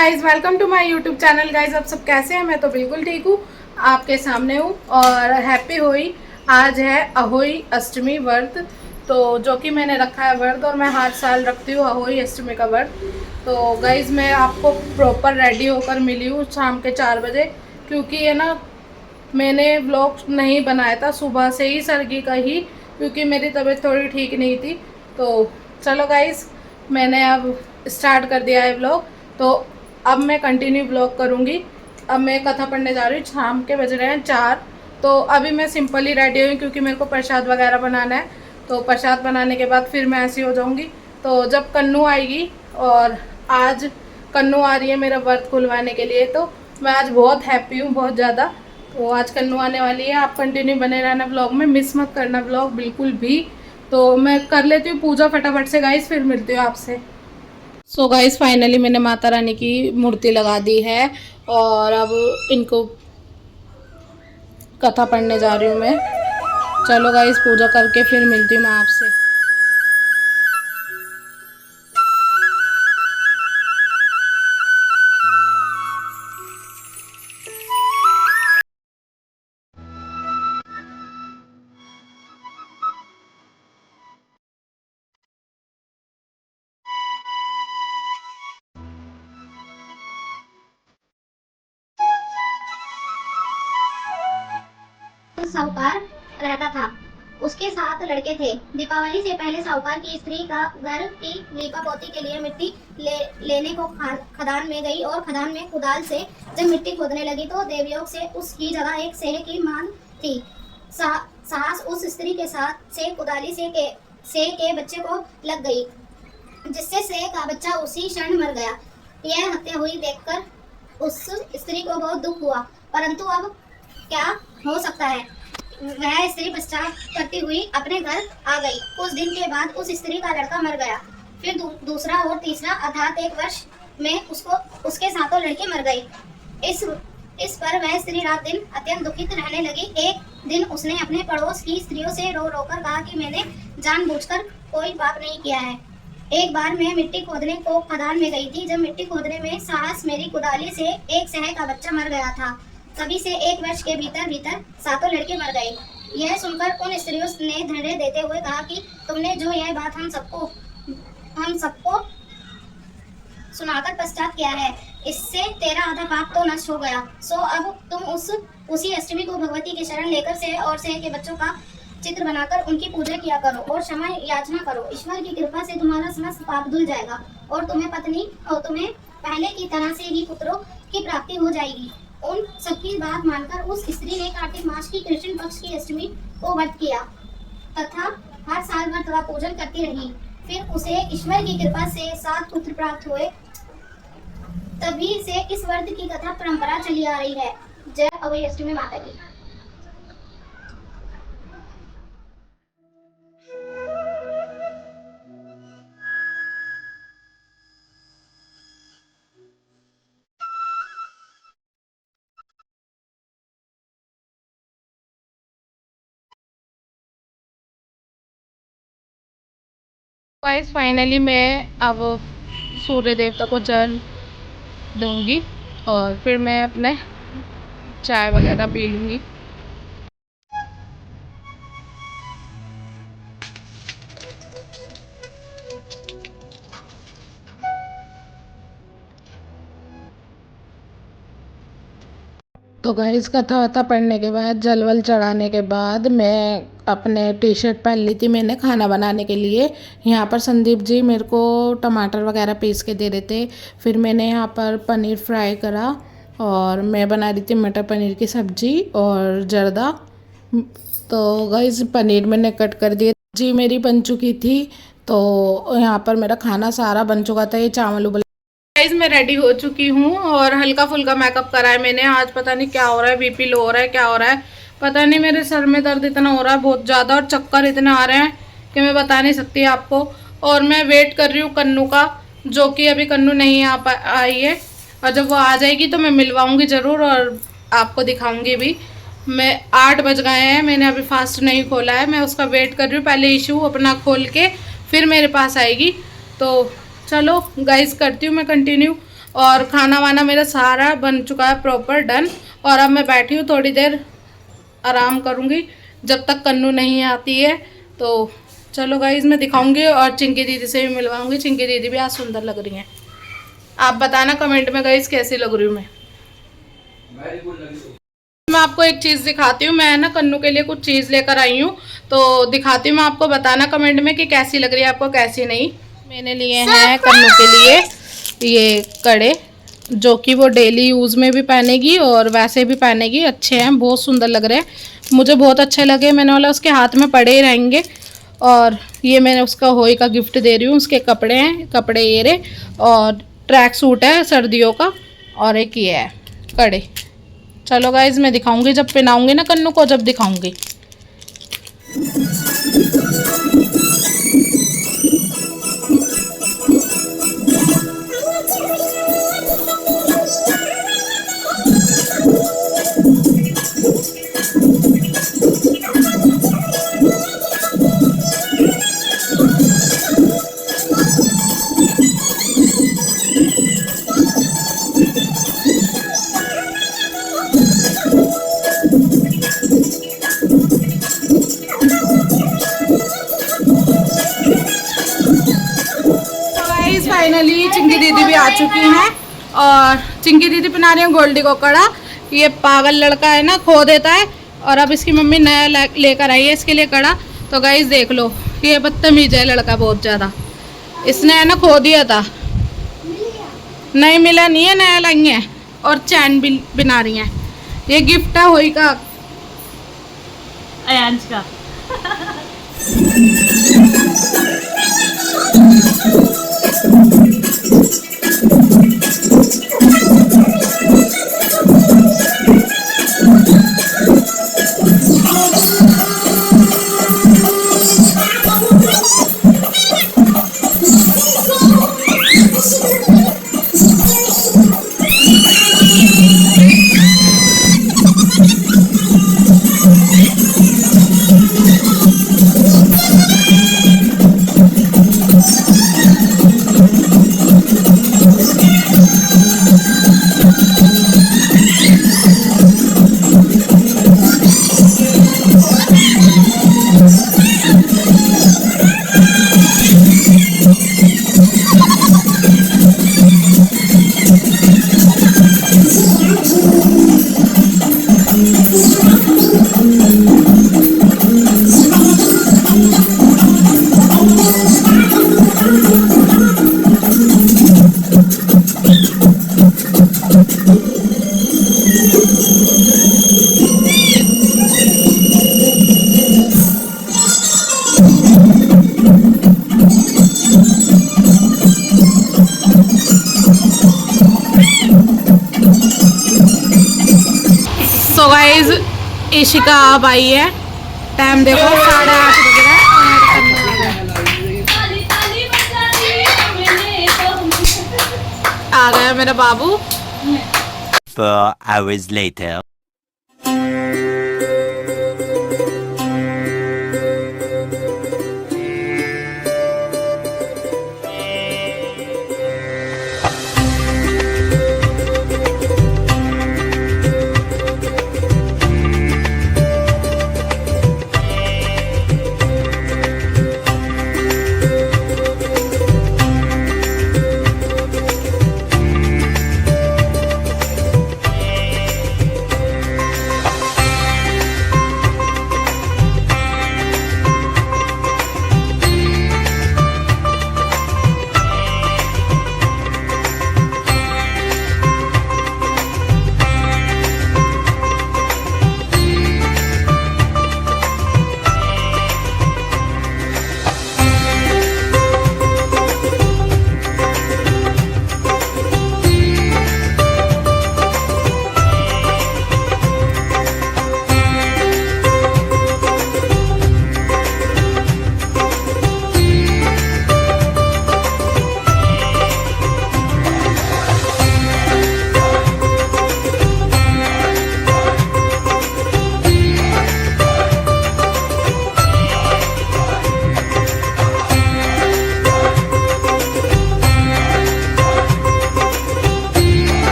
Guys, welcome to my YouTube channel. Guys, आप सब कैसे हैं? मैं तो बिल्कुल ठीक हूँ, आपके सामने हूँ। और हैप्पी होली। आज है अहोई अष्टमी व्रत, तो जो कि मैंने रखा है व्रत, और मैं हर साल रखती हूँ अहोई अष्टमी का व्रत। तो गाइज, मैं आपको प्रॉपर रेडी होकर मिली हूँ शाम के 4 बजे, क्योंकि ये ना मैंने व्लॉग नहीं बनाया था सुबह से ही, सरगी का ही, क्योंकि मेरी तबीयत थोड़ी ठीक नहीं थी। तो चलो गाइज, मैंने अब स्टार्ट कर दिया है व्लॉग। तो अब मैं कंटिन्यू ब्लॉग करूँगी। अब मैं कथा पढ़ने जा रही हूँ, शाम के बज रहे हैं 4। तो अभी मैं सिंपल ही रेडी हुई, क्योंकि मेरे को प्रसाद वगैरह बनाना है। तो प्रसाद बनाने के बाद फिर मैं ऐसी हो जाऊँगी। तो जब कन्नू आएगी, और आज कन्नू आ रही है मेरा व्रत खुलवाने के लिए, तो मैं आज बहुत हैप्पी हूँ, बहुत ज़्यादा। तो आज कन्नू आने वाली है। आप कंटिन्यू बने रहना ब्लॉग में, मिस मत करना ब्लॉग बिल्कुल भी। तो मैं कर लेती हूँ पूजा फटाफट से गाइस, फिर मिलती हूँ आपसे। सो गाइस, फाइनली मैंने माता रानी की मूर्ति लगा दी है, और अब इनको कथा पढ़ने जा रही हूँ मैं। चलो गाइस, पूजा करके फिर मिलती हूँ मैं आपसे। साहूकार रहता था। उसके 7 लड़के थे। दीपावली से पहले साहूकार की स्त्री का घर की लीपापोती के लिए मिट्टी लेने को खदान में गई, और खदान में कुदाल से जब मिट्टी खोदने लगी तो देवयोग से उसकी जगह एक सेह की मांग थी। साहस उस स्त्री के साथ से कुदाली से के बच्चे को लग गई, जिससे सेह का बच्चा उसी क्षण मर गया। यह हत्या हुई देखकर उस स्त्री को बहुत दुख हुआ, परंतु अब क्या हो सकता है। वह स्त्री पश्चात करती हुई अपने घर आ गई। कुछ दिन के बाद उस स्त्री का लड़का मर गया। फिर दूसरा और तीसरा, अर्थात 1 वर्ष में उसके 7 लड़के मर गए। इस पर वह स्त्री रात दिन अत्यंत दुखित रहने लगी। एक दिन उसने अपने पड़ोस की स्त्रियों से रो रो कर कहा कि मैंने जानबूझकर कोई पाप नहीं किया है। एक बार मैं मिट्टी खोदने को खदान में गई थी। जब मिट्टी खोदने में साहस मेरी कुदाली से एक सह का बच्चा मर गया था। तभी से 1 वर्ष के भीतर 7 लड़के मर गए। यह सुनकर उन स्त्रियों ने धैर्य देते हुए कहा कि तुमने जो यह बात हम सबको सुनाकर पश्चात किया है, इससे तेरा आधा पाप तो नष्ट हो गया। सो अब तुम उसी अष्टमी को भगवती की शरण लेकर सेह और सेह के बच्चों का चित्र बनाकर उनकी पूजा किया करो और क्षमा याचना करो। ईश्वर की कृपा से तुम्हारा समस्त पाप धुल जाएगा, और तुम्हें पहले की तरह से ही पुत्रों की प्राप्ति हो जाएगी। उन सबकी बात मानकर उस स्त्री ने कार्तिक मास की कृष्ण पक्ष की अष्टमी को व्रत किया तथा हर साल व्रत व पूजन करती रही। फिर उसे ईश्वर की कृपा से 7 पुत्र प्राप्त हुए। तभी से इस व्रत की कथा परंपरा चली आ रही है। जय अभय अष्टमी माता की। गाइस, फाइनली मैं अब सूर्य देवता को जल दूंगी, और फिर मैं अपने चाय वगैरह पी लूँगी। तो गाइस, कथा वथा पढ़ने के बाद, जल वल चढ़ाने के बाद, मैं अपने टी शर्ट पहन ली थी मैंने खाना बनाने के लिए। यहाँ पर संदीप जी मेरे को टमाटर वगैरह पीस के दे रहे थे। फिर मैंने यहाँ पर पनीर फ्राई करा, और मैं बना रही थी मटर पनीर की सब्ज़ी और जर्दा। तो गाइस, पनीर मैंने कट कर दिया जी, मेरी बन चुकी थी। तो यहाँ पर मेरा खाना सारा बन चुका था। ये चावल उबल। गाइस, मैं रेडी हो चुकी हूँ, और हल्का फुल्का मेकअप करा है मैंने। आज पता नहीं क्या हो रहा है, बीपी लो हो रहा है, क्या हो रहा है पता नहीं। मेरे सर में दर्द इतना हो रहा है बहुत ज़्यादा, और चक्कर इतने आ रहे हैं कि मैं बता नहीं सकती आपको। और मैं वेट कर रही हूँ कन्नू का, जो कि अभी कन्नू नहीं आई है। और जब वो आ जाएगी तो मैं मिलवाऊंगी ज़रूर, और आपको दिखाऊंगी भी। मैं 8 बज गए हैं, मैंने अभी फास्ट नहीं खोला है। मैं उसका वेट कर रही हूँ, पहले इशू अपना खोल के फिर मेरे पास आएगी। तो चलो गाइस, करती हूँ मैं कंटिन्यू। और खाना वाना मेरा सारा बन चुका है प्रॉपर डन। और अब मैं बैठी हूँ, थोड़ी देर आराम करूँगी जब तक कन्नू नहीं आती है। तो चलो गाइज मैं दिखाऊंगी और चिंकी दीदी से भी मिलवाऊंगी। चिंकी दीदी भी आज सुंदर लग रही हैं। आप बताना कमेंट में गाइज कैसी लग रही हूँ मैं। मैं आपको एक चीज़ दिखाती हूँ। मैं ना कन्नू के लिए कुछ चीज़ लेकर आई हूँ, तो दिखाती हूँ मैं आपको। बताना कमेंट में कि कैसी लग रही है आपको, कैसी नहीं। मैंने लिए हैं कन्नू के लिए ये कड़े, जो कि वो डेली यूज़ में भी पहनेगी और वैसे भी पहनेगी। अच्छे हैं, बहुत सुंदर लग रहे हैं, मुझे बहुत अच्छे लगे। मैंने बोला उसके हाथ में पड़े ही रहेंगे। और ये मैंने उसका होई का गिफ्ट दे रही हूँ। उसके कपड़े हैं, कपड़े ये रहे, और ट्रैक सूट है सर्दियों का, और एक ये है कड़े। चलो गाइज मैं दिखाऊंगी जब पहनाऊंगी ना कन्नू को, जब दिखाऊंगी। फाइनली चिंकी दीदी भी आ चुकी हैं और चिंकी दीदी पहना रही है गोल्डी को कड़ा। ये पागल लड़का है ना, खो देता है, और अब इसकी मम्मी नया लेकर आई है इसके लिए कड़ा। तो गाइस देख लो, ये बदतमीज है लड़का बहुत ज़्यादा। इसने है ना खो दिया था, नहीं मिला, नहीं है, नया लाई है। और चैन भी बना रही हैं। ये गिफ्ट है होई का, अयांश का। सो गाइज इशिका अब आई है। टाइम देखो 8:30 बज रहा है। आ गया मेरा बाबू। 4 hours later.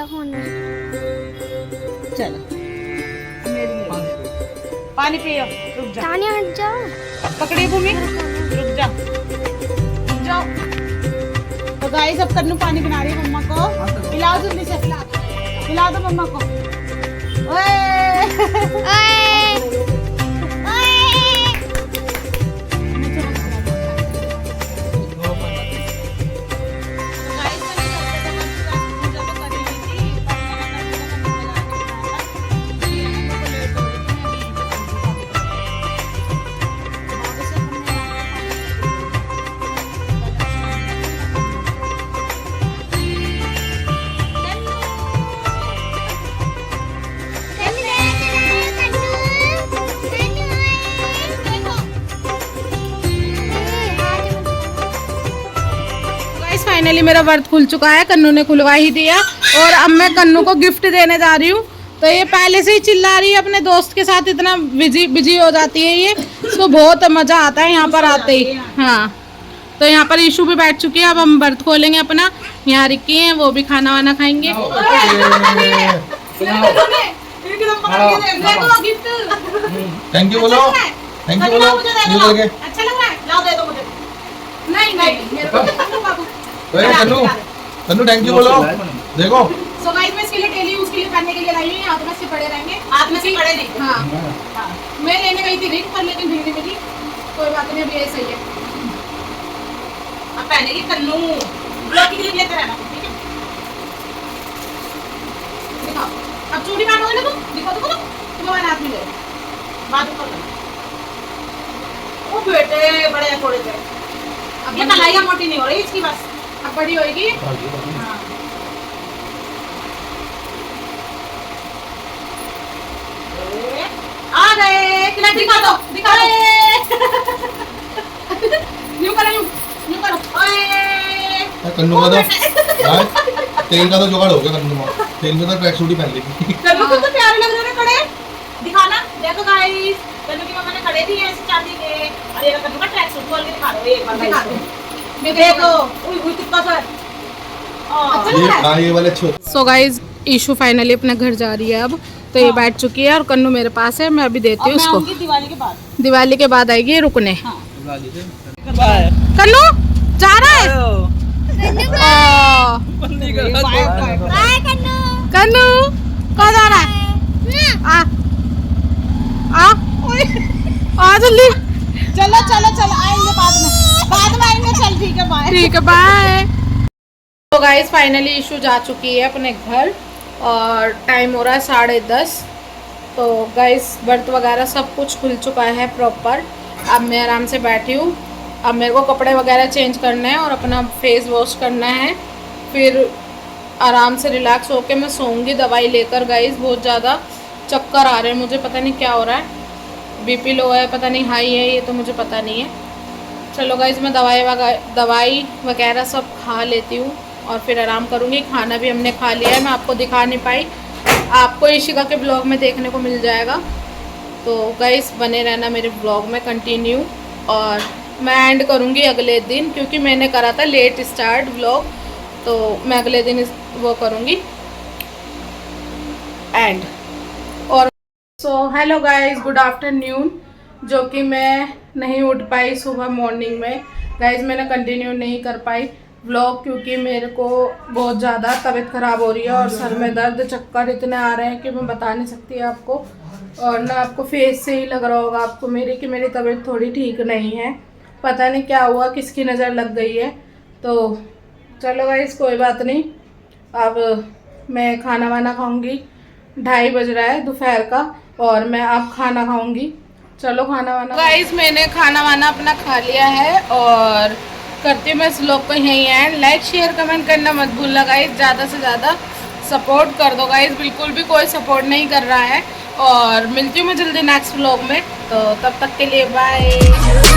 फोन में। चलो पानी पियो, रुक जा। तानिया हट जाओ। पकड़ी भूमि, रुक जा, रुक जाओ। तो गाइस अब कन्नू पानी पिला रही है मम्मा को। पिलाओ जल्दी से, पिला दो मम्मा को। ओए फाइनली मेरा व्रत खुल चुका है, कन्नू ने खुलवा ही दिया। और अब मैं कन्नू को गिफ्ट देने जा रही हूँ। तो ये पहले से ही चिल्ला रही है अपने दोस्त के साथ, इतना बिजी हो जाती है ये, इसको बहुत मजा आता है यहाँ पर आते ही। हाँ, तो यहाँ पर ईशू भी बैठ चुकी है। अब हम व्रत खोलेंगे अपना। यहाँ रिक्की है, वो भी खाना वाना खाएंगे। थैंक यू बोलो, थैंक यू बोलो। अच्छा लग रहा है, लाओ दे दो मुझे। नहीं मेरे को कन्नू, कन्नू थैंक यू बोलो। देखो सो गाइस मैं इसके लिए डेली यूज के लिए करने के लिए लाई हूँ। हाथ में से पड़े रहेंगे, हाथ में से पड़े नहीं। हाँ, मैं लेने गई थी रिंग पर, लेकिन भीड़ मिली। कोई बात नहीं, अभी ये सही है। अब पहनेगी कन्नू, ब्लॉक के लिए लेते रहना, ठीक है? दिखाओ, अब चूड़ी पहनोगे ना तुम? दिखाओ तो तुम्हारे हाथ में ले बात ऊपर कर। ओ बेटे बड़े थोड़े से, अब ये कलाइयाँ मोटी नहीं हो रही इसकी, बस अब बड़ी होएगी। हाँ। आ गए, दिखा दो, दिखा दो। यूं करो, यूं करो। ओए कन्नू का तो तेल का तो जुगाड़ हो गया। कन्नू का तेल में तो ट्रैक सूट ही पहन लेगी। कन्नू को तो प्यारे लग रहे हैं खड़े। दिखाना, देखो गाइस, कन्नू की मम्मा ने खड़े थी ऐसे चांदी के। अरे कन्नू का ट्रैक सूट खोल के दिखा दो एक बार। दिखा दो, ये देखो। ओए ओए कितना सर। ये वाले अच्छे। सो गाइस ईशू फाइनली अपने घर जा रही है अब। तो ये बैठ चुकी है और कन्नू मेरे पास है। मैं अभी देती हूँ उसको। दिवाली के बाद आएगी ये रुकने। कन्नू जा रहा है। कन्नू कहाँ जा रहा है? आ जल्दी। चलो चलो चलो, आएंगे बाद में आएंगे। चल ठीक है, बाय। ठीक है, बाय। तो गाइस फाइनली ईशू जा चुकी है अपने घर और टाइम हो रहा है 10:30। तो गाइस व्रत वगैरह सब कुछ खुल चुका है प्रॉपर। अब मैं आराम से बैठी हूँ। अब मेरे को कपड़े वगैरह चेंज करने हैं और अपना फेस वॉश करना है। फिर आराम से रिलैक्स होके मैं सोऊंगी दवाई लेकर। गाइस बहुत ज़्यादा चक्कर आ रहे हैं मुझे, पता नहीं क्या हो रहा है। बीपी लो है, पता नहीं हाई है, ये तो मुझे पता नहीं है। चलो गाइस मैं दवाई वगैरह सब खा लेती हूँ और फिर आराम करूँगी। खाना भी हमने खा लिया है, मैं आपको दिखा नहीं पाई। आपको ईशिका के ब्लॉग में देखने को मिल जाएगा। तो गाइस बने रहना मेरे ब्लॉग में कंटिन्यू। और मैं एंड करूँगी अगले दिन, क्योंकि मैंने करा था लेट स्टार्ट ब्लॉग, तो मैं अगले दिन वो करूँगी एंड। और so hello guys, good afternoon. जो कि मैं नहीं उठ पाई सुबह मॉर्निंग में। गाइस मैंने कंटिन्यू नहीं कर पाई व्लॉग, क्योंकि मेरे को बहुत ज़्यादा तबीयत ख़राब हो रही है और सर में दर्द, चक्कर इतने आ रहे हैं कि मैं बता नहीं सकती आपको। और ना आपको फेस से ही लग रहा होगा आपको मेरे कि मेरी तबीयत थोड़ी ठीक नहीं है। पता नहीं क्या हुआ, किसकी नज़र लग गई है। तो चलो गाइस कोई बात नहीं। अब मैं खाना वाना खाऊंगी। 2:30 बज रहा है दोपहर का और मैं अब खाना खाऊंगी। चलो खाना वाना। गाइस मैंने खाना वाना अपना खा लिया है और करती हूँ मैं इस व्लॉग को यहीं एंड। लाइक शेयर कमेंट करना मत भूलना गाइस, ज़्यादा से ज़्यादा सपोर्ट कर दो गाइस। बिल्कुल भी कोई सपोर्ट नहीं कर रहा है। और मिलती हूँ मैं जल्दी नेक्स्ट व्लॉग में। तो तब तक के लिए बाय।